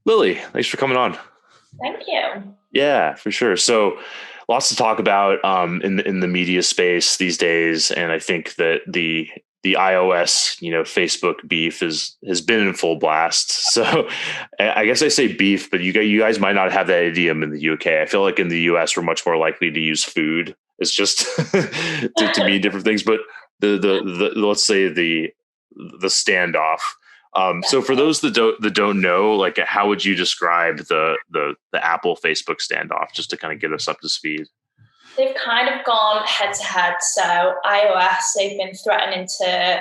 Lily, thanks for coming on. Thank you. Yeah, for sure. So, lots to talk about in the media space these days, and I think that the iOS, Facebook beef has been in full blast. So, I guess I say beef, but you guys might not have that idiom in the UK. I feel like in the US we're much more likely to use food. It's just to mean different things, but the let's say the standoff. So for those that don't know, like, how would you describe the Apple Facebook standoff, just to kind of get us up to speed? They've kind of gone head to head. So iOS, they've been threatening to,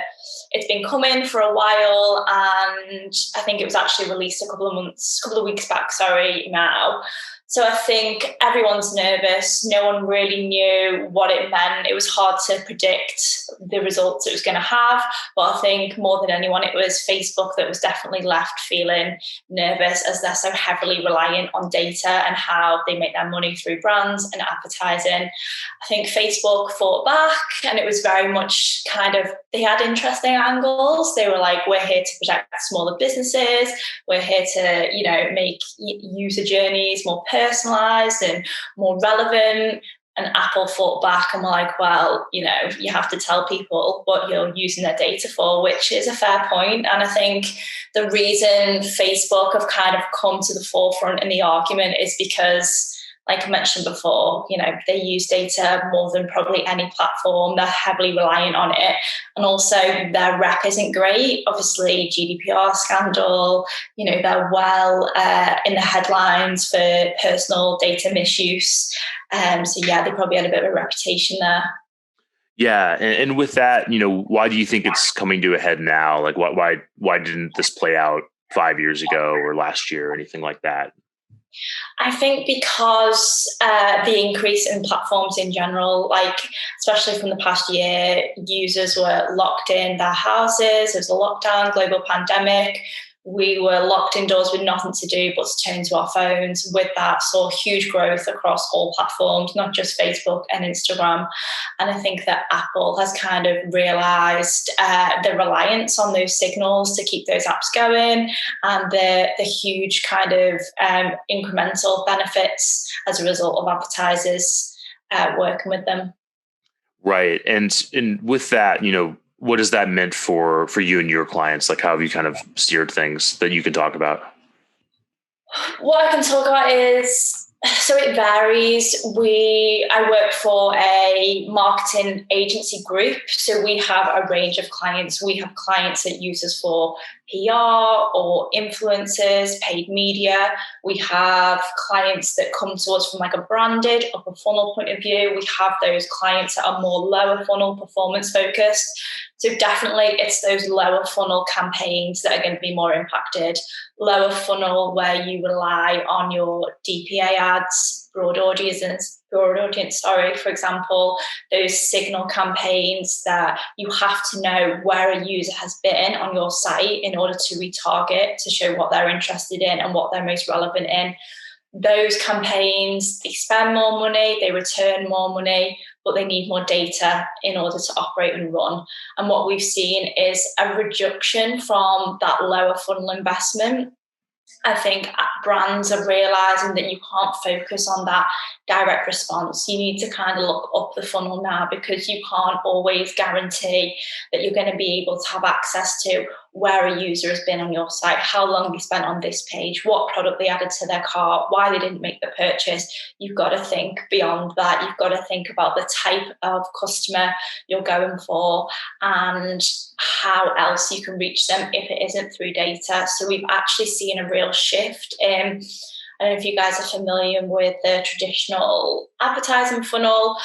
it's been coming for a while, and I think it was actually released a couple of weeks back, sorry, now. So I think everyone's nervous. No one really knew what it meant. It was hard to predict the results it was going to have. But I think more than anyone, it was Facebook that was definitely left feeling nervous, as they're so heavily reliant on data and how they make their money through brands and advertising. I think Facebook fought back, and it was very much kind of, they had interesting angles. They were like, we're here to protect smaller businesses. We're here to, make user journeys more personalized and more relevant. And Apple fought back and were like, well, you have to tell people what you're using their data for, which is a fair point. And I think the reason Facebook have kind of come to the forefront in the argument is because, like I mentioned before, they use data more than probably any platform. They're heavily reliant on it. And also their rep isn't great. Obviously, GDPR scandal, they're well in the headlines for personal data misuse. So yeah, they probably had a bit of a reputation there. Yeah, and with that, why do you think it's coming to a head now? Like, why didn't this play out 5 years ago or last year or anything like that? I think because the increase in platforms in general, like especially from the past year, users were locked in their houses. There was a lockdown, global pandemic. We were locked indoors with nothing to do but to turn to our phones. With that, saw huge growth across all platforms, not just Facebook and Instagram. And I think that Apple has kind of realized the reliance on those signals to keep those apps going, and the huge kind of incremental benefits as a result of advertisers working with them. Right. And with that, what has that meant for you and your clients? Like, how have you kind of steered things that you can talk about? What I can talk about is, so it varies. I work for a marketing agency group, so we have a range of clients. We have clients that use us for PR or influencers, paid media. We have clients that come to us from like a branded upper funnel point of view. We have those clients that are more lower funnel performance focused. So definitely it's those lower funnel campaigns that are going to be more impacted. Lower funnel where you rely on your DPA ads, broad audience, sorry, for example, those signal campaigns that you have to know where a user has been on your site in order to retarget, to show what they're interested in and what they're most relevant in. Those campaigns, they spend more money, they return more money, but they need more data in order to operate and run. And what we've seen is a reduction from that lower funnel investment. I think brands are realizing that you can't focus on that direct response. You need to kind of look up the funnel now, because you can't always guarantee that you're going to be able to have access to where a user has been on your site, how long they spent on this page, what product they added to their cart, why they didn't make the purchase. You've got to think beyond that. You've got to think about the type of customer you're going for and how else you can reach them if it isn't through data. So we've actually seen a real shift in, I don't know if you guys are familiar with the traditional advertising funnel.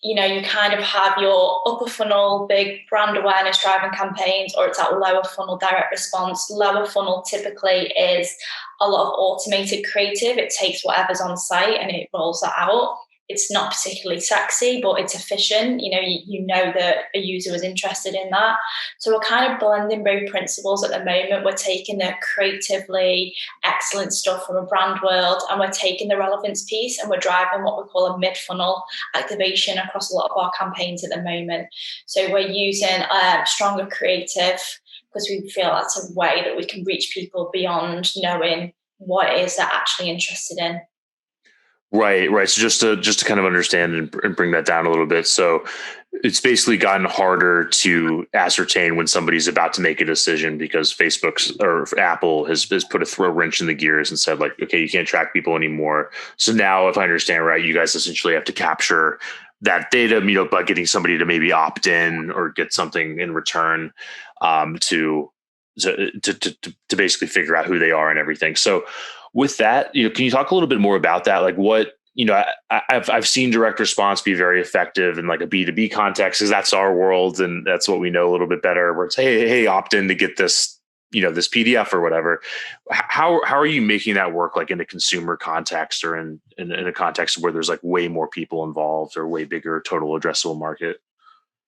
You kind of have your upper funnel, big brand awareness driving campaigns, or it's that lower funnel direct response. Lower funnel typically is a lot of automated creative. It takes whatever's on site and it rolls that out. It's not particularly sexy, but it's efficient. You know that a user was interested in that. So we're kind of blending both principles at the moment. We're taking the creatively excellent stuff from a brand world, and we're taking the relevance piece and we're driving what we call a mid-funnel activation across a lot of our campaigns at the moment. So we're using stronger creative, because we feel that's a way that we can reach people beyond knowing what it is they're actually interested in. Right, right. So just to kind of understand and bring that down a little bit. So it's basically gotten harder to ascertain when somebody's about to make a decision because Facebook's or Apple has put a throw wrench in the gears and said like, okay, you can't track people anymore. So now, if I understand right, you guys essentially have to capture that data, by getting somebody to maybe opt in or get something in return to to basically figure out who they are and everything. So with that, can you talk a little bit more about that? Like what, I've seen direct response be very effective in like a B2B context because that's our world and that's what we know a little bit better where it's, hey, opt in to get this, this PDF or whatever. How are you making that work like in a consumer context or in a context where there's like way more people involved or way bigger total addressable market?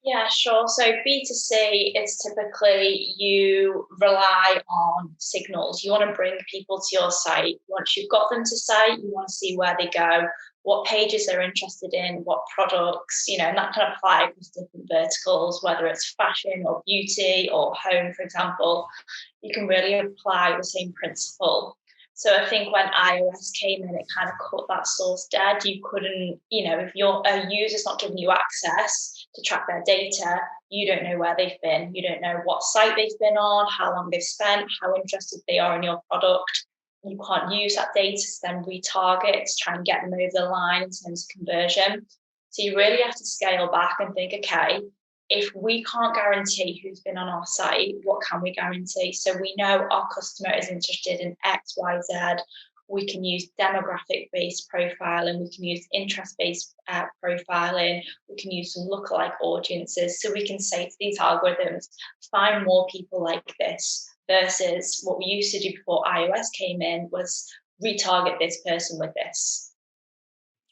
Yeah, sure. So B2C is typically you rely on signals. You want to bring people to your site. Once you've got them to site, you want to see where they go, what pages they're interested in, what products, and that can apply across different verticals, whether it's fashion or beauty or home, for example. You can really apply the same principle. So I think when iOS came in, it kind of cut that source dead. You couldn't, if a user's not giving you access to track their data, you don't know where they've been. You don't know what site they've been on, how long they've spent, how interested they are in your product. You can't use that data to then retarget to try and get them over the line in terms of conversion. So you really have to scale back and think, okay, if we can't guarantee who's been on our site, what can we guarantee? So we know our customer is interested in X, Y, Z. We can use demographic-based profiling. We can use interest-based profiling. We can use some lookalike audiences. So we can say to these algorithms, find more people like this versus what we used to do before iOS came in was retarget this person with this.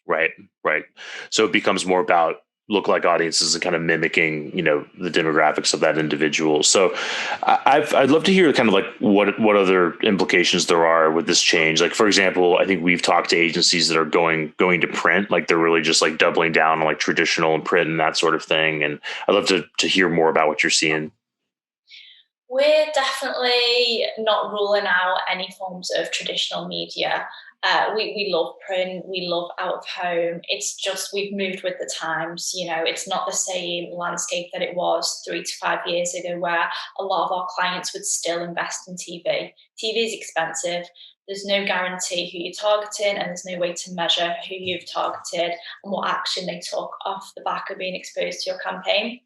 Right, right. So it becomes more about look-like audiences and kind of mimicking, the demographics of that individual. So I'd love to hear kind of like what other implications there are with this change. Like, for example, I think we've talked to agencies that are going to print, like they're really just like doubling down on like traditional and print and that sort of thing. And I'd love to hear more about what you're seeing. We're definitely not ruling out any forms of traditional media. We love print, we love out of home. It's just we've moved with the times. It's not the same landscape that it was 3 to 5 years ago, where a lot of our clients would still invest in TV. TV is expensive. There's no guarantee who you're targeting, and there's no way to measure who you've targeted and what action they took off the back of being exposed to your campaign.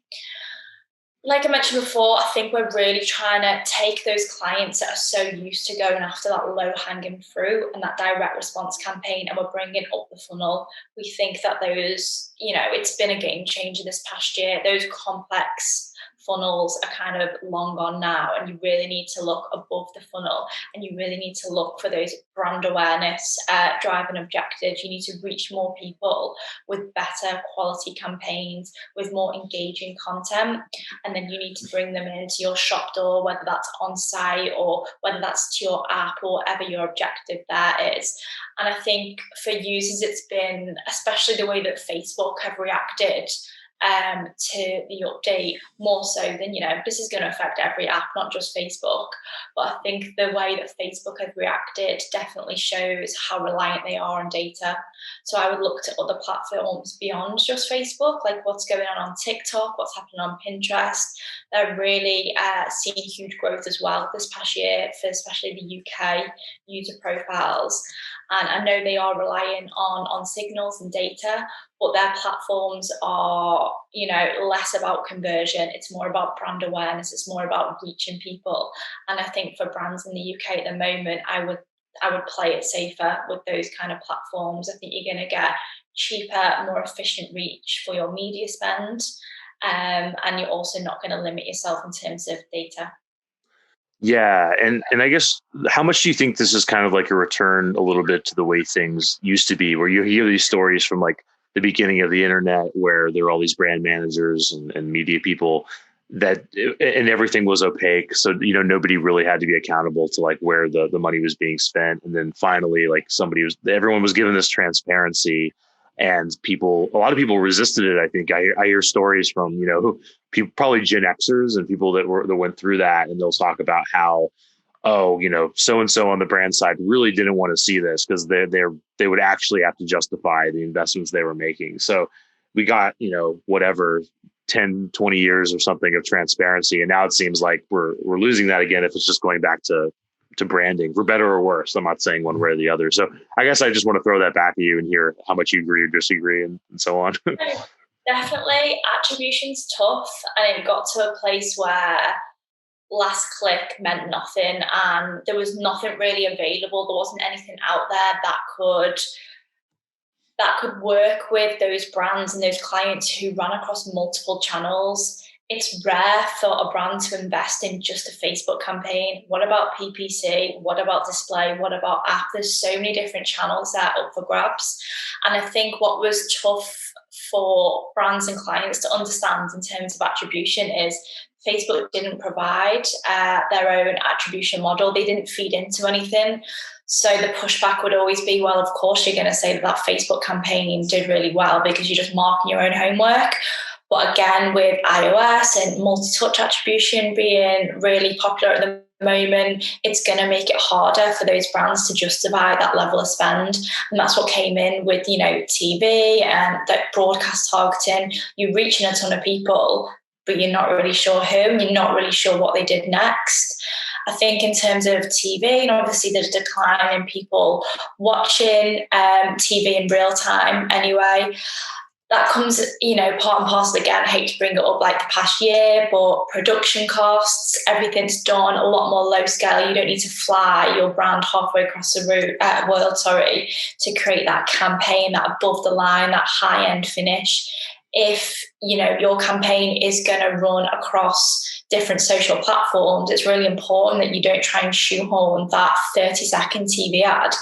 Like I mentioned before, I think we're really trying to take those clients that are so used to going after that low hanging fruit and that direct response campaign, and we're bringing up the funnel. We think that those, it's been a game changer this past year. Those complex funnels are kind of long gone now, and you really need to look above the funnel, and you really need to look for those brand awareness driving objectives. You need to reach more people with better quality campaigns, with more engaging content, and then you need to bring them into your shop door, whether that's on site or whether that's to your app or whatever your objective there is. And I think for users, it's been, especially the way that Facebook have reacted to the update, more so than, this is going to affect every app, not just Facebook. But I think the way that Facebook have reacted definitely shows how reliant they are on data. So I would look to other platforms beyond just Facebook, like what's going on TikTok, what's happening on Pinterest. They're really seeing huge growth as well this past year for especially the UK user profiles. And I know they are relying on signals and data, but their platforms are, less about conversion. It's more about brand awareness. It's more about reaching people. And I think for brands in the UK at the moment, I would play it safer with those kind of platforms. I think you're going to get cheaper, more efficient reach for your media spend. And you're also not going to limit yourself in terms of data. Yeah, and I guess how much do you think this is kind of like a return a little bit to the way things used to be, where you hear these stories from like the beginning of the internet, where there are all these brand managers and media people that and everything was opaque, so nobody really had to be accountable to like where the money was being spent, and then finally like everyone was given this transparency, and a lot of people resisted it. I think I hear stories from people, probably Gen Xers and people that went through that, and they'll talk about how oh, so and so on the brand side really didn't want to see this because they would actually have to justify the investments they were making. So we got, whatever 10, 20 years or something of transparency. And now it seems like we're losing that again if it's just going back to branding, for better or worse. I'm not saying one way or the other. So I guess I just want to throw that back at you and hear how much you agree or disagree and so on. Definitely, attribution's tough, and it got to a place where last click meant nothing, and there was nothing really available. There wasn't anything out there that could work with those brands and those clients who run across multiple channels. It's rare for a brand to invest in just a Facebook campaign. What about PPC? What about display? What about app? There's so many different channels there up for grabs. And I think what was tough for brands and clients to understand in terms of attribution is Facebook didn't provide their own attribution model. They didn't feed into anything. So the pushback would always be, well, of course you're going to say that Facebook campaign did really well because you're just marking your own homework. But again, with iOS and multi-touch attribution being really popular at the moment, it's going to make it harder for those brands to justify that level of spend. And that's what came in with, TV and that broadcast targeting. You're reaching a ton of people, but you're not really sure who, and you're not really sure what they did next. I think in terms of TV, and obviously there's a decline in people watching TV in real time anyway. That comes, part and parcel again. I hate to bring it up like the past year, but production costs, everything's done a lot more low scale. You don't need to fly your brand halfway across the world, to create that campaign, that above the line, that high end finish. If, your campaign is going to run across different social platforms, it's really important that you don't try and shoehorn that 30-second TV ad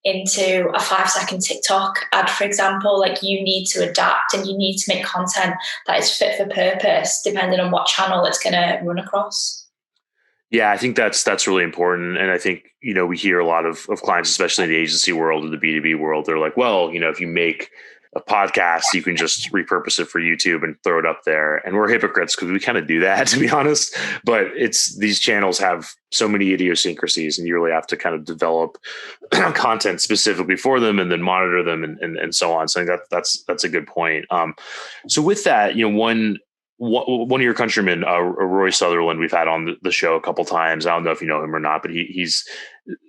into a 5-second TikTok ad, for example. Like, you need to adapt and you need to make content that is fit for purpose, depending on what channel it's going to run across. Yeah, I think that's really important. And I think, we hear a lot of clients, especially in the agency world or the B2B world, they're like, well, if you make a podcast, you can just repurpose it for YouTube and throw it up there. And we're hypocrites because we kind of do that, to be honest. But these channels have so many idiosyncrasies, and you really have to kind of develop content specifically for them and then monitor them and so on. So I think that's a good point. So with that, one of your countrymen, Roy Sutherland, we've had on the show a couple times. I don't know if you know him or not, but he's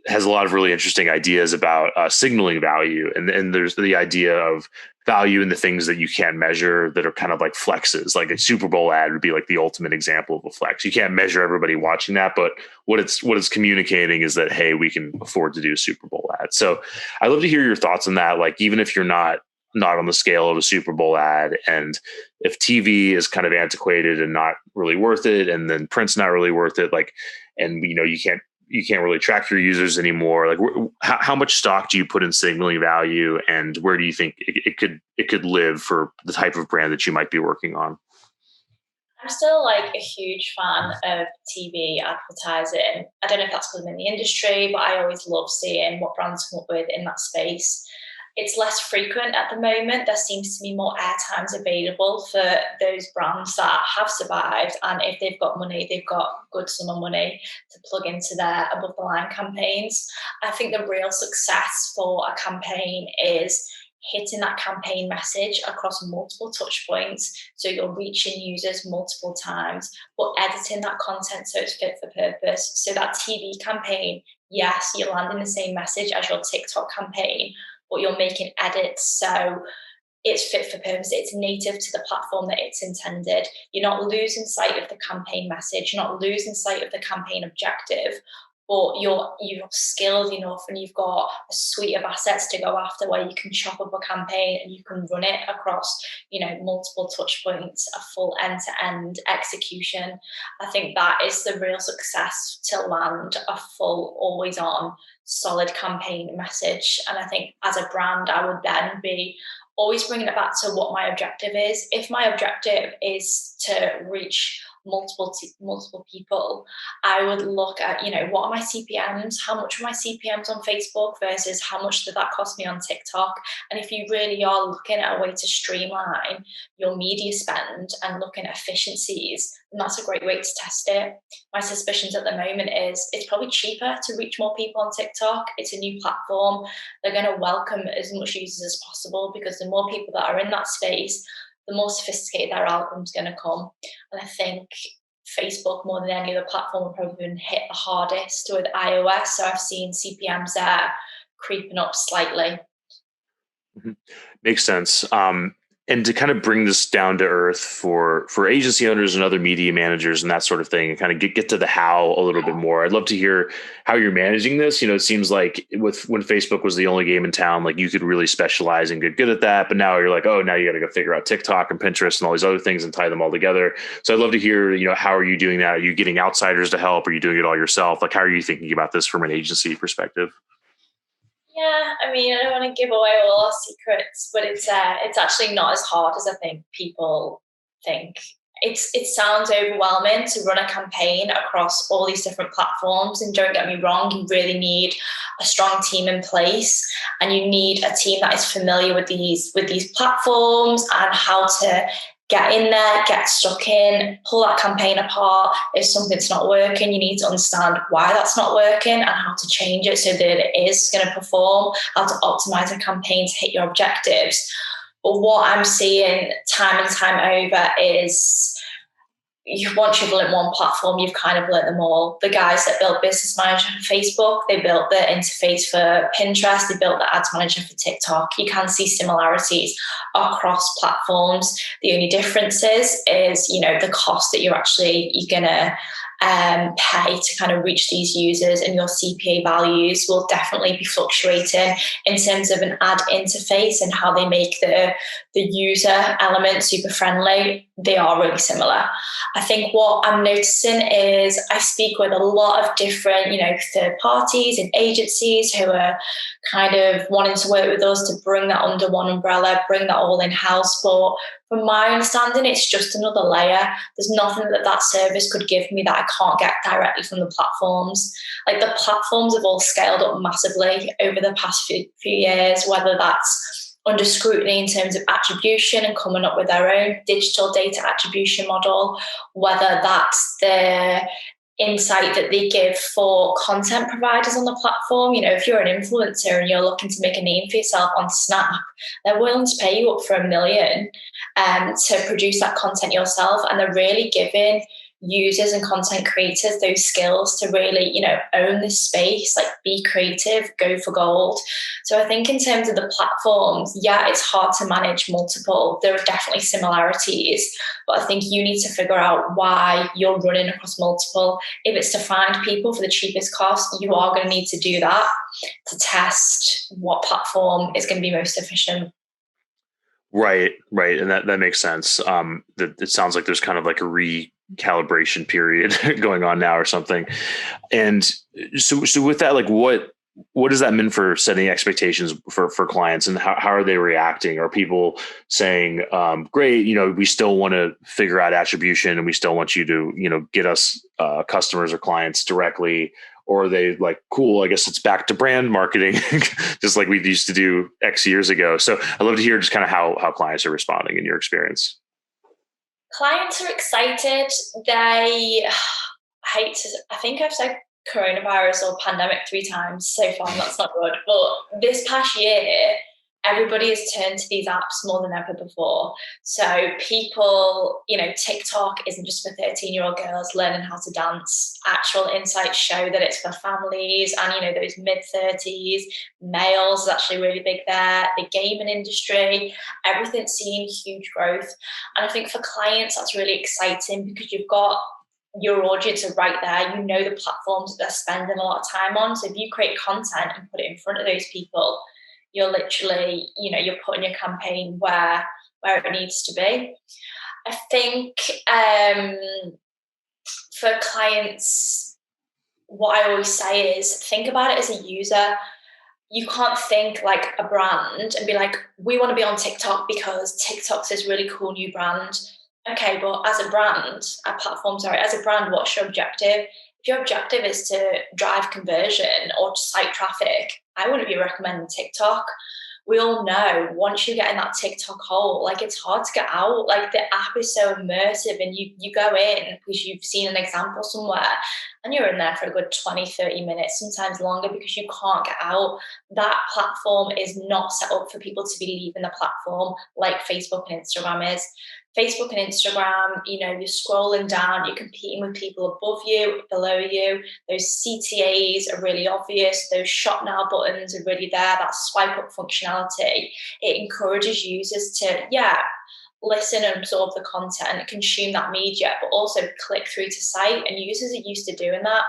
has a lot of really interesting ideas about signaling value. And there's the idea of value in the things that you can't measure that are kind of like flexes. Like a Super Bowl ad would be like the ultimate example of a flex. You can't measure everybody watching that, but what it's communicating is that, hey, we can afford to do a Super Bowl ad. So I'd love to hear your thoughts on that. Like, even if you're not on the scale of a Super Bowl ad, and if TV is kind of antiquated and not really worth it, and then print's not really worth it, like, and you can't really track your users anymore. Like, how much stock do you put in signaling value, and where do you think it could live for the type of brand that you might be working on? I'm still like a huge fan of TV advertising. I don't know if that's because I'm in the industry, but I always love seeing what brands come up with in that space. It's less frequent at the moment. There seems to be more airtimes available for those brands that have survived. And if they've got money, they've got good sum of money to plug into their above the line campaigns. I think the real success for a campaign is hitting that campaign message across multiple touch points. So you're reaching users multiple times, but editing that content so it's fit for purpose. So that TV campaign, yes, you're landing the same message as your TikTok campaign, but you're making edits so it's fit for purpose. It's native to the platform that it's intended. You're not losing sight of the campaign message. You're not losing sight of the campaign objective, but you're skilled enough and you've got a suite of assets to go after where you can chop up a campaign and you can run it across, multiple touch points, a full end-to-end execution. I think that is the real success to land a full, always-on, solid campaign message. And I think as a brand, I would then be always bringing it back to what my objective is. If my objective is to reach multiple people, I would look at, what are my CPMs? How much are my CPMs on Facebook versus how much did that cost me on TikTok? And if you really are looking at a way to streamline your media spend and looking at efficiencies, then that's a great way to test it. My suspicions at the moment is it's probably cheaper to reach more people on TikTok. It's a new platform. They're going to welcome as much users as possible, because the more people that are in that space, the more sophisticated their algorithm's going to come. And I think Facebook, more than any other platform, have probably been hit the hardest with iOS. So I've seen CPMs there creeping up slightly. Mm-hmm. Makes sense. And to kind of bring this down to earth for agency owners and other media managers and that sort of thing, and kind of get to the how a little bit more. I'd love to hear how you're managing this. It seems like when Facebook was the only game in town, like you could really specialize and get good at that. But now you're like, oh, now you got to go figure out TikTok and Pinterest and all these other things and tie them all together. So I'd love to hear, how are you doing that? Are you getting outsiders to help? Are you doing it all yourself? Like, how are you thinking about this from an agency perspective? Yeah, I mean, I don't want to give away all our secrets, but it's actually not as hard as I think people think. It sounds overwhelming to run a campaign across all these different platforms, and don't get me wrong, you really need a strong team in place, and you need a team that is familiar with these platforms and how to get in there, get stuck in, pull that campaign apart. If something's not working, you need to understand why that's not working and how to change it so that it is going to perform, how to optimize a campaign to hit your objectives. But what I'm seeing time and time over is once you've learned one platform, you've kind of learned them all. The guys that built Business Manager for Facebook, they built the interface for Pinterest, they built the Ads Manager for TikTok. You can see similarities across platforms. The only difference is the cost that you're going to pay to kind of reach these users, and your CPA values will definitely be fluctuating in terms of an ad interface and how they make the user element super friendly. They are really similar. I think what I'm noticing is I speak with a lot of different, third parties and agencies who are kind of wanting to work with us to bring that under one umbrella, bring that all in-house. But from my understanding, it's just another layer. There's nothing that service could give me that I can't get directly from the platforms. Like, the platforms have all scaled up massively over the past few years, whether that's under scrutiny in terms of attribution and coming up with their own digital data attribution model, whether that's the insight that they give for content providers on the platform. If you're an influencer and you're looking to make a name for yourself on Snap, they're willing to pay you up for $1 million to produce that content yourself, and they're really giving users and content creators those skills to really, own this space, like be creative, go for gold. So I think in terms of the platforms, yeah, it's hard to manage multiple. There are definitely similarities, but I think you need to figure out why you're running across multiple. If it's to find people for the cheapest cost, you are going to need to do that to test what platform is going to be most efficient. Right. And that makes sense. That it sounds like there's kind of like a recalibration period going on now or something. And so with that, like what does that mean for setting expectations for clients, and how are they reacting? Are people saying, great, we still want to figure out attribution and we still want you to, get us customers or clients directly? Or are they like, cool, I guess it's back to brand marketing, just like we used to do X years ago? So I'd love to hear just kind of how clients are responding in your experience. Clients are excited. They I think I've said coronavirus or pandemic 3 times so far, and that's not good. But this past year, everybody has turned to these apps more than ever before. So people, TikTok isn't just for 13-year-old girls learning how to dance. Actual insights show that it's for families and, those mid-30s. Males is actually really big there. The gaming industry, everything's seeing huge growth. And I think for clients, that's really exciting because you've got your audience are right there. The platforms that they're spending a lot of time on. So if you create content and put it in front of those people, you're literally, you're putting your campaign where it needs to be. I think for clients, what I always say is think about it as a user. You can't think like a brand and be like, we want to be on TikTok because TikTok's this really cool new brand. Okay, but as a brand, what's your objective? If your objective is to drive conversion or to site traffic, I wouldn't be recommending TikTok. We all know once you get in that TikTok hole, like it's hard to get out. Like the app is so immersive and you go in because you've seen an example somewhere and you're in there for a good 20, 30 minutes, sometimes longer because you can't get out. That platform is not set up for people to be leaving the platform like Facebook and Instagram is. Facebook and Instagram, you're scrolling down, you're competing with people above you, below you. Those CTAs are really obvious. Those shop now buttons are really there. That swipe up functionality. It encourages users to, listen and absorb the content, consume that media, but also click through to site. And users are used to doing that.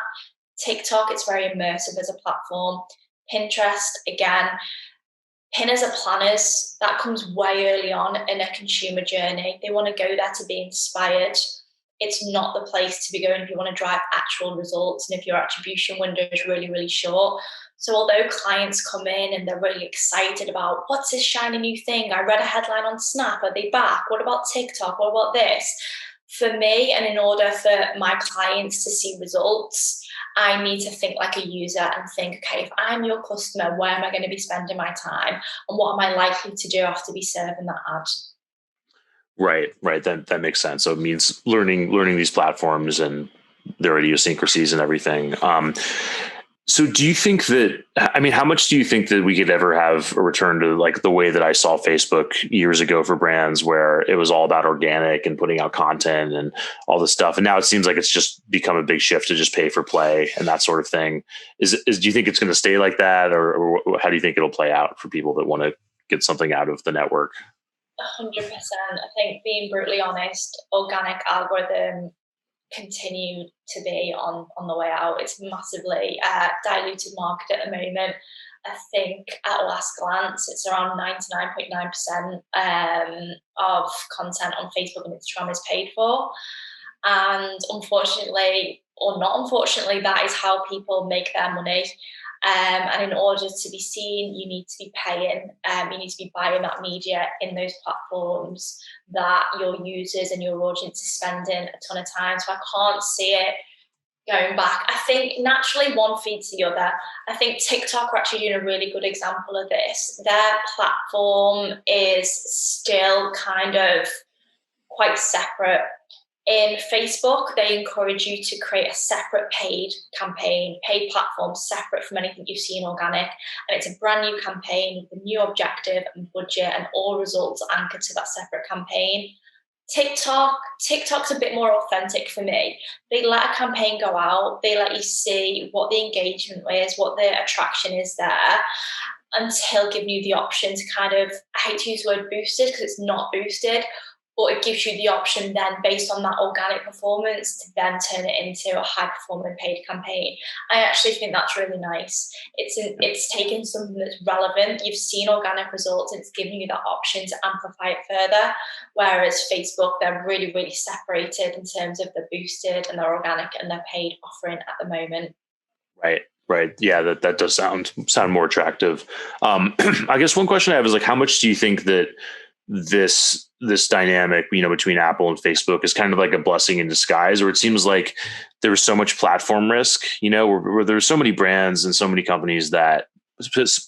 TikTok, it's very immersive as a platform. Pinterest, again, pinners are planners. That comes way early on in a consumer journey. They want to go there to be inspired. It's not the place to be going if you want to drive actual results and if your attribution window is really, really short. So although clients come in and they're really excited about what's this shiny new thing? I read a headline on Snap. Are they back? What about TikTok? What about this? For me, and in order for my clients to see results, I need to think like a user and think, okay, if I'm your customer, where am I going to be spending my time? And what am I likely to do after be serving that ad? Right, right. That makes sense. So it means learning these platforms and their idiosyncrasies and everything. So do you think that, I mean, how much do you think that we could ever have a return to like the way that I saw Facebook years ago for brands where it was all about organic and putting out content and all this stuff? And now it seems like it's just become a big shift to just pay for play and that sort of thing. Do you think it's going to stay like that, or how do you think it'll play out for people that want to get something out of the network? 100%. I think being brutally honest, organic algorithm continue to be on the way out. It's massively diluted market at the moment. I think at last glance, it's around 99.9% of content on Facebook and Instagram is paid for. And unfortunately, or not unfortunately, that is how people make their money. And in order to be seen, you need to be paying, you need to be buying that media in those platforms that your users and your audience is spending a ton of time. So I can't see it going back. I think naturally one feeds the other. I think TikTok are actually doing a really good example of this. Their platform is still kind of quite separate. In Facebook, they encourage you to create a separate paid campaign, paid platform separate from anything you see in organic. And it's a brand new campaign with a new objective and budget, and all results anchored to that separate campaign. TikTok's a bit more authentic for me. They let a campaign go out, they let you see what the engagement is, what the attraction is there, until giving you the option to kind of, I hate to use the word boosted because it's not boosted, but it gives you the option then based on that organic performance to then turn it into a high performing paid campaign. I actually think that's really nice. It's taken something that's relevant. You've seen organic results. It's giving you that option to amplify it further. Whereas Facebook, they're really, really separated in terms of the boosted and their organic and their paid offering at the moment. Right. Right. Yeah, that does sound more attractive. I guess one question I have is like, how much do you think that this dynamic, between Apple and Facebook is kind of like a blessing in disguise, or it seems like there's so much platform risk, where there's so many brands and so many companies that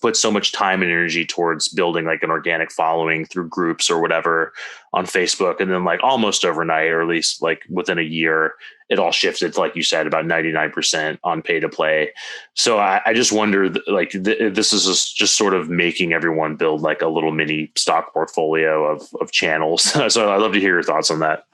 put so much time and energy towards building like an organic following through groups or whatever on Facebook. And then like almost overnight, or at least like within a year, it all shifted to, like you said, about 99% on pay to play. So I just wonder, like, this is just sort of making everyone build like a little mini stock portfolio of channels. So I'd love to hear your thoughts on that.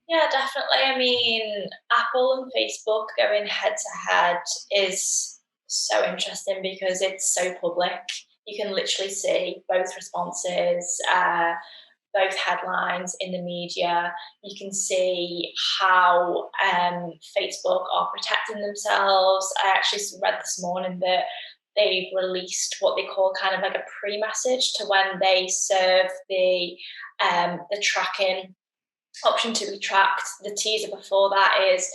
Yeah, definitely. I mean, Apple and Facebook going head to head is so interesting because it's so public. You can literally see both responses, both headlines in the media. You can see how Facebook are protecting themselves. I actually read this morning that they've released what they call kind of like a pre-message to when they serve the tracking option to be tracked. The teaser before that is,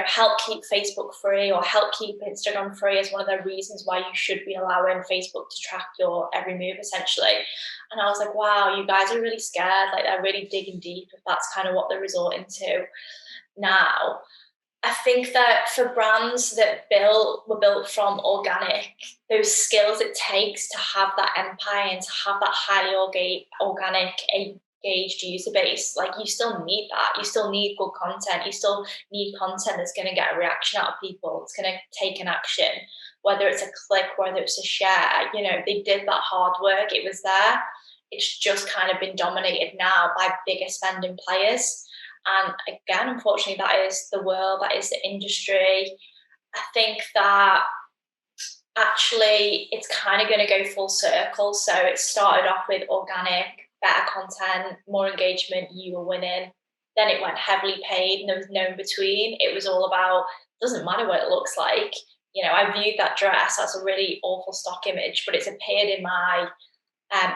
help keep Facebook free or help keep Instagram free is one of the reasons why you should be allowing Facebook to track your every move, essentially. And I was like, wow, you guys are really scared. Like, they're really digging deep if that's kind of what they're resorting to now. I think that for brands that were built from organic, those skills it takes to have that empire and to have that highly organic, engaged user base, like, you still need that. You still need good content. You still need content that's going to get a reaction out of people. It's going to take an action, whether it's a click, whether it's a share. They did that hard work. It was there. It's just kind of been dominated now by bigger spending players. And again, unfortunately, that is the world, that is the industry. I think that actually it's kind of going to go full circle. So it started off with organic, better content, more engagement, you were winning. Then it went heavily paid and there was no in between. It was all about, doesn't matter what it looks like. I viewed that dress as a really awful stock image, but it's appeared in my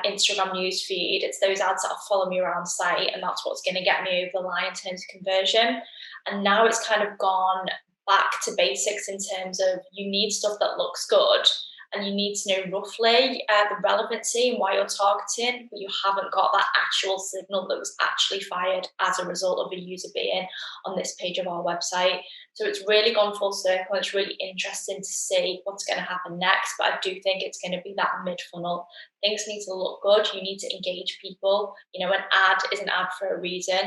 Instagram newsfeed. It's those ads that follow me around site, and that's what's going to get me over the line in terms of conversion. And now it's kind of gone back to basics in terms of, you need stuff that looks good and you need to know roughly the relevancy and why you're targeting, but you haven't got that actual signal that was actually fired as a result of a user being on this page of our website. So it's really gone full circle. It's really interesting to see what's going to happen next, but I do think it's going to be that mid-funnel. Things need to look good. You need to engage people. An ad is an ad for a reason,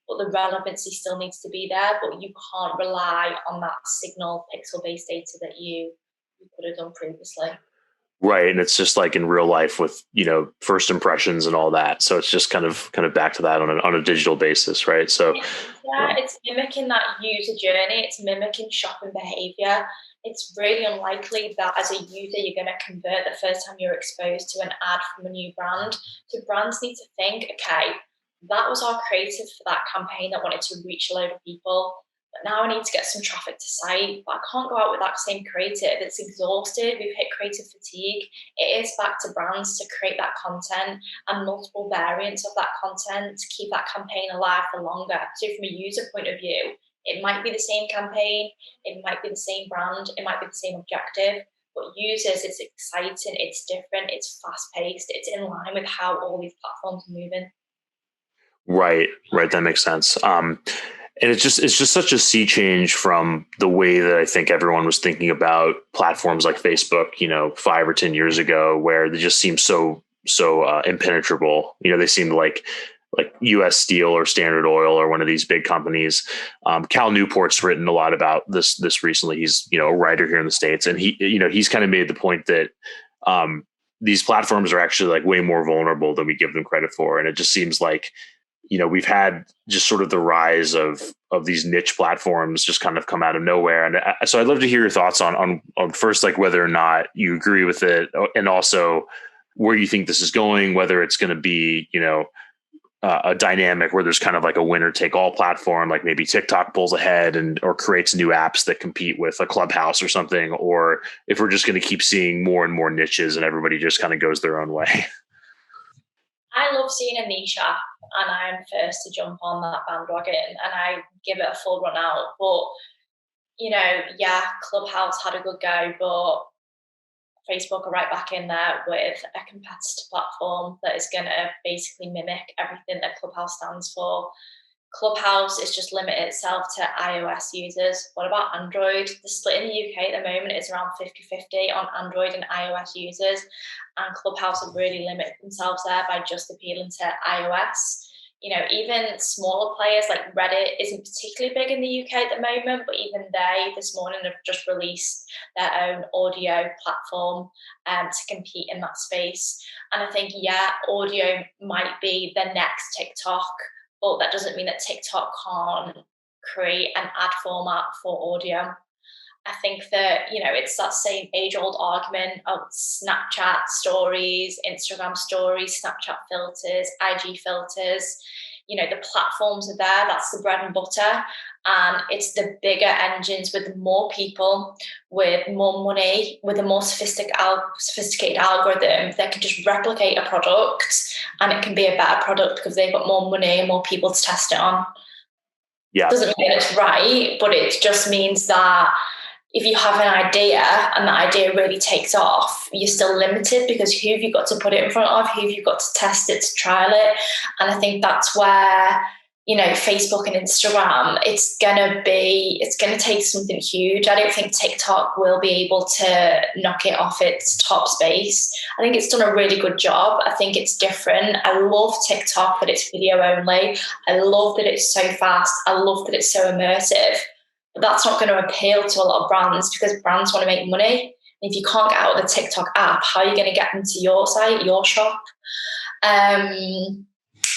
but the relevancy still needs to be there, but you can't rely on that signal pixel-based data that you could have done previously. Right. And it's just like in real life with, first impressions and all that. So it's just kind of back to that on a digital basis. Right. So it's mimicking that user journey. It's mimicking shopping behavior. It's really unlikely that as a user, you're going to convert the first time you're exposed to an ad from a new brand. So brands need to think, okay, that was our creative for that campaign that wanted to reach a load of people. But now I need to get some traffic to site, but I can't go out with that same creative. It's exhausted. We've hit creative fatigue. It is back to brands to create that content and multiple variants of that content to keep that campaign alive for longer. So from a user point of view, it might be the same campaign, it might be the same brand, it might be the same objective, but users, it's exciting, it's different, it's fast-paced, it's in line with how all these platforms are moving. Right. That makes sense. And it's just such a sea change from the way that I think everyone was thinking about platforms like Facebook, 5 or 10 years ago, where they just seem so impenetrable. They seemed like U.S. Steel or Standard Oil or one of these big companies. Cal Newport's written a lot about this recently. He's a writer here in the States, and he's kind of made the point that these platforms are actually like way more vulnerable than we give them credit for, and it just seems like we've had just sort of the rise of these niche platforms just kind of come out of nowhere. And so I'd love to hear your thoughts on first, like whether or not you agree with it, and also where you think this is going, whether it's going to be, a dynamic where there's kind of like a winner take all platform, like maybe TikTok pulls ahead or creates new apps that compete with a Clubhouse or something, or if we're just going to keep seeing more and more niches and everybody just kind of goes their own way. I love seeing a niche app, and I'm first to jump on that bandwagon and I give it a full run out. But, Clubhouse had a good go, but Facebook are right back in there with a competitor platform that is going to basically mimic everything that Clubhouse stands for. Clubhouse is just limited itself to iOS users. What about Android? The split in the UK at the moment is around 50-50 on Android and iOS users, and Clubhouse have really limited themselves there by just appealing to iOS. Even smaller players like Reddit isn't particularly big in the UK at the moment, but even they this morning have just released their own audio platform to compete in that space. And I think, audio might be the next TikTok, but that doesn't mean that TikTok can't create an ad format for audio. I think that, it's that same age-old argument of Snapchat stories, Instagram stories, Snapchat filters, IG filters. The platforms are there. That's the bread and butter. And it's the bigger engines with more people, with more money, with a more sophisticated algorithm that can just replicate a product, and it can be a better product because they've got more money and more people to test it on. Yeah. Doesn't mean it's right, but it just means that if you have an idea and that idea really takes off, you're still limited because who have you got to put it in front of? Who have you got to test it, to trial it? And I think that's where, Facebook and Instagram, it's going to take something huge. I don't think TikTok will be able to knock it off its top space. I think it's done a really good job. I think it's different. I love TikTok that it's video only. I love that it's so fast. I love that it's so immersive. But that's not going to appeal to a lot of brands because brands want to make money. And if you can't get out of the TikTok app, how are you going to get them to your site, your shop?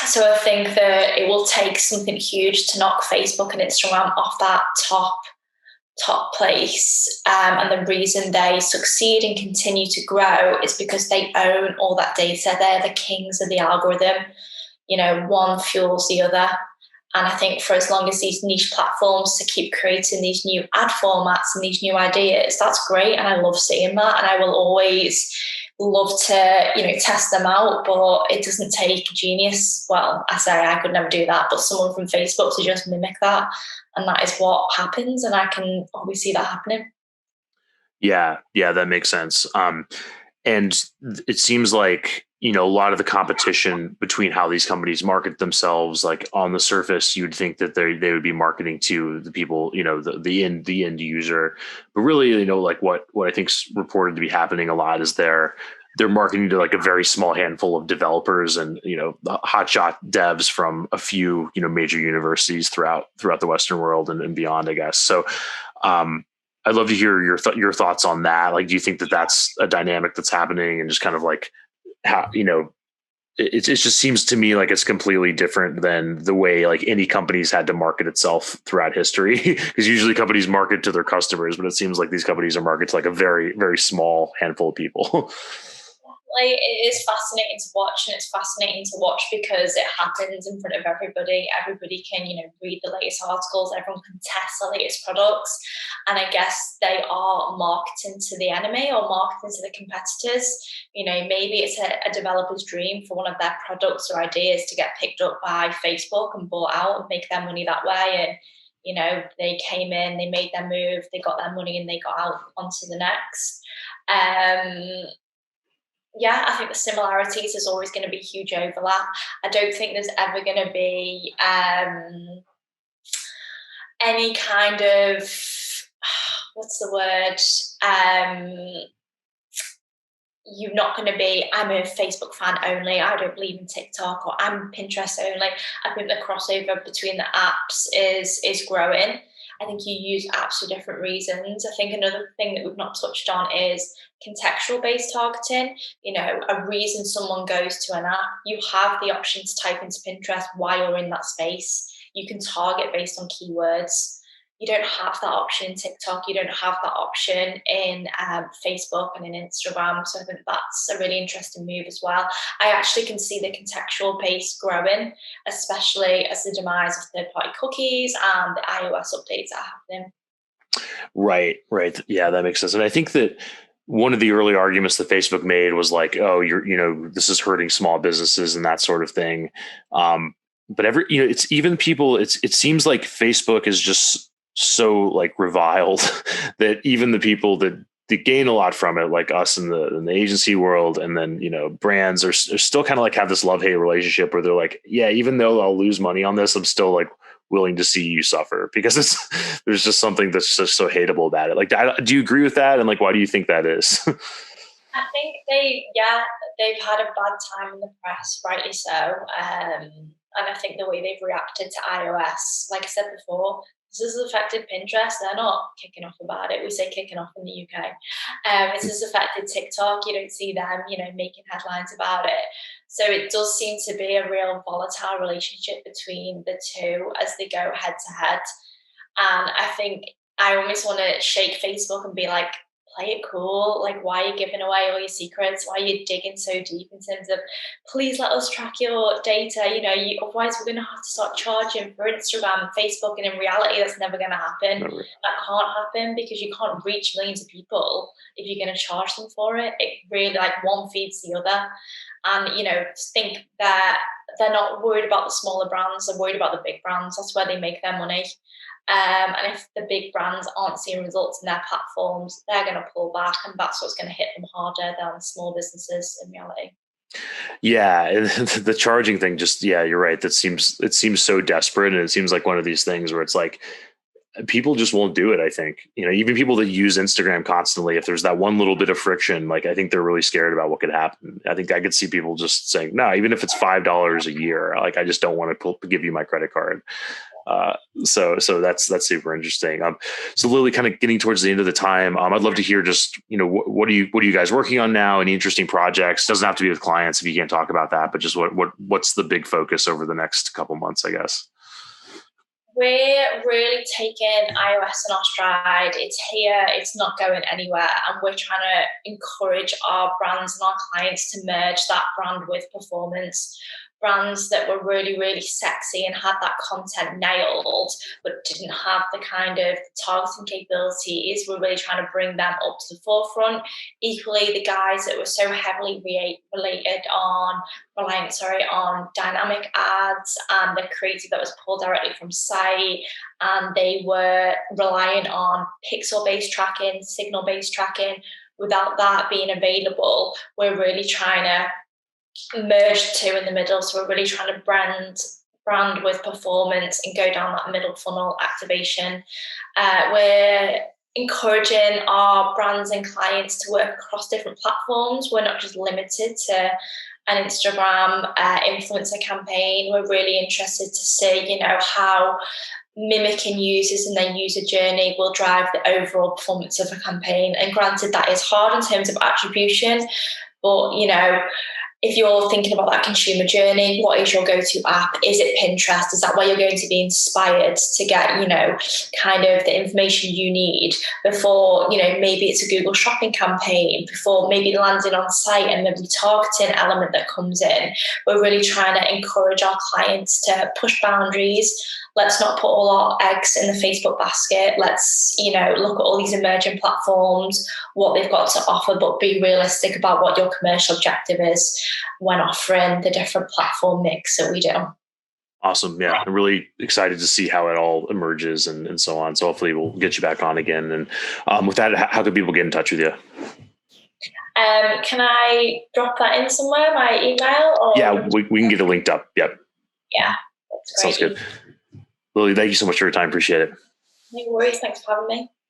So I think that it will take something huge to knock Facebook and Instagram off that top place. And the reason they succeed and continue to grow is because they own all that data. They're the kings of the algorithm. One fuels the other. And I think for as long as these niche platforms to keep creating these new ad formats and these new ideas, that's great. And I love seeing that. And I will always love to, test them out, but it doesn't take genius. Well, I say I could never do that, but someone from Facebook to just mimic that. And that is what happens. And I can always see that happening. Yeah. That makes sense. And it seems like, a lot of the competition between how these companies market themselves, like on the surface, you'd think that they would be marketing to the people, the end user, but really, like what I think's reported to be happening a lot is they're marketing to like a very small handful of developers and, hotshot devs from a few, major universities throughout the Western world and beyond, I guess. So, I'd love to hear your thoughts on that. Like, do you think that that's a dynamic that's happening, and just kind of like how, it just seems to me like it's completely different than the way like any company's had to market itself throughout history. Because usually companies market to their customers, but it seems like these companies are marketed to like a very, very small handful of people. It is fascinating to watch, and it's fascinating to watch because it happens in front of everybody. Everybody can, read the latest articles. Everyone can test the latest products, and I guess they are marketing to the enemy or marketing to the competitors. Maybe it's a developer's dream for one of their products or ideas to get picked up by Facebook and bought out and make their money that way. And they came in, they made their move, they got their money, and they got out onto the next. Yeah, I think the similarities is always going to be huge overlap. I don't think there's ever going to be any kind of, what's the word? You're not going to be, I'm a Facebook fan only, I don't believe in TikTok, or I'm Pinterest only. I think the crossover between the apps is growing. I think you use apps for different reasons. I think another thing that we've not touched on is contextual-based targeting. A reason someone goes to an app, you have the option to type into Pinterest why you're in that space. You can target based on keywords. You don't have that option in TikTok. You don't have that option in Facebook and in Instagram. So I think that's a really interesting move as well. I actually can see the contextual base growing, especially as the demise of third-party cookies and the iOS updates are happening. Right. Yeah, that makes sense. And I think that one of the early arguments that Facebook made was like, oh, this is hurting small businesses and that sort of thing. But it's even people, it seems like Facebook is just so like reviled that even the people that gain a lot from it, like us in the agency world, and then brands are still kind of like have this love-hate relationship where they're like, yeah, even though I'll lose money on this, I'm still like willing to see you suffer, because there's just something that's just so hateable about it. Like, do you agree with that? And like, why do you think that is? I think they've had a bad time in the press, rightly so. And I think the way they've reacted to iOS, like I said before, this has affected Pinterest. They're not kicking off about it. We say kicking off in the UK. This has affected TikTok. You don't see them, making headlines about it. So it does seem to be a real volatile relationship between the two as they go head to head. And I think I almost want to shake Facebook and be like, play it cool. Like, why are you giving away all your secrets? Why are you digging so deep in terms of, please let us track your data? Otherwise we're going to have to start charging for Instagram and Facebook. And in reality, that's never going to happen. Never. That can't happen because you can't reach millions of people if you're going to charge them for it. It really, like, one feeds the other. And, think that they're not worried about the smaller brands, they're worried about the big brands. That's where they make their money. And if the big brands aren't seeing results in their platforms, they're going to pull back, and that's what's going to hit them harder than small businesses in reality. Yeah, the charging thing, just you're right. It seems so desperate, and it seems like one of these things where it's like people just won't do it. I think, even people that use Instagram constantly, if there's that one little bit of friction, like I think they're really scared about what could happen. I think I could see people just saying, no, even if it's $5 a year, like I just don't want to give you my credit card. So that's super interesting. So Lily, kind of getting towards the end of the time, I'd love to hear just, what are you guys working on now? Any interesting projects? Doesn't have to be with clients if you can't talk about that, but just what's the big focus over the next couple months, I guess? We're really taking iOS in our stride. It's here, it's not going anywhere. And we're trying to encourage our brands and our clients to merge that brand with performance. Brands that were really, really sexy and had that content nailed, but didn't have the kind of targeting capabilities, we're really trying to bring them up to the forefront. Equally, the guys that were so heavily reliant on dynamic ads and the creative that was pulled directly from site, and they were reliant on pixel-based tracking, signal-based tracking. Without that being available, we're really trying to merge two in the middle. So we're really trying to brand with performance and go down that middle funnel activation. We're encouraging our brands and clients to work across different platforms. We're not just limited to an Instagram influencer campaign. We're really interested to see, how mimicking users and their user journey will drive the overall performance of a campaign. And granted, that is hard in terms of attribution, but if you're thinking about that consumer journey, what is your go-to app? Is it Pinterest? Is that where you're going to be inspired to get, kind of the information you need before, maybe it's a Google shopping campaign, before maybe landing on site and the retargeting element that comes in? We're really trying to encourage our clients to push boundaries. Let's not put all our eggs in the Facebook basket. Let's, look at all these emerging platforms, what they've got to offer, but be realistic about what your commercial objective is when offering the different platform mix that we do. Awesome. Yeah. I'm really excited to see how it all emerges and so on. So hopefully we'll get you back on again. And with that, how can people get in touch with you? Can I drop that in somewhere, my email? Or? Yeah, we can get it linked up. Yep. Yeah. That's great. Sounds good. Lily, thank you so much for your time. Appreciate it. No worries. Thanks for having me.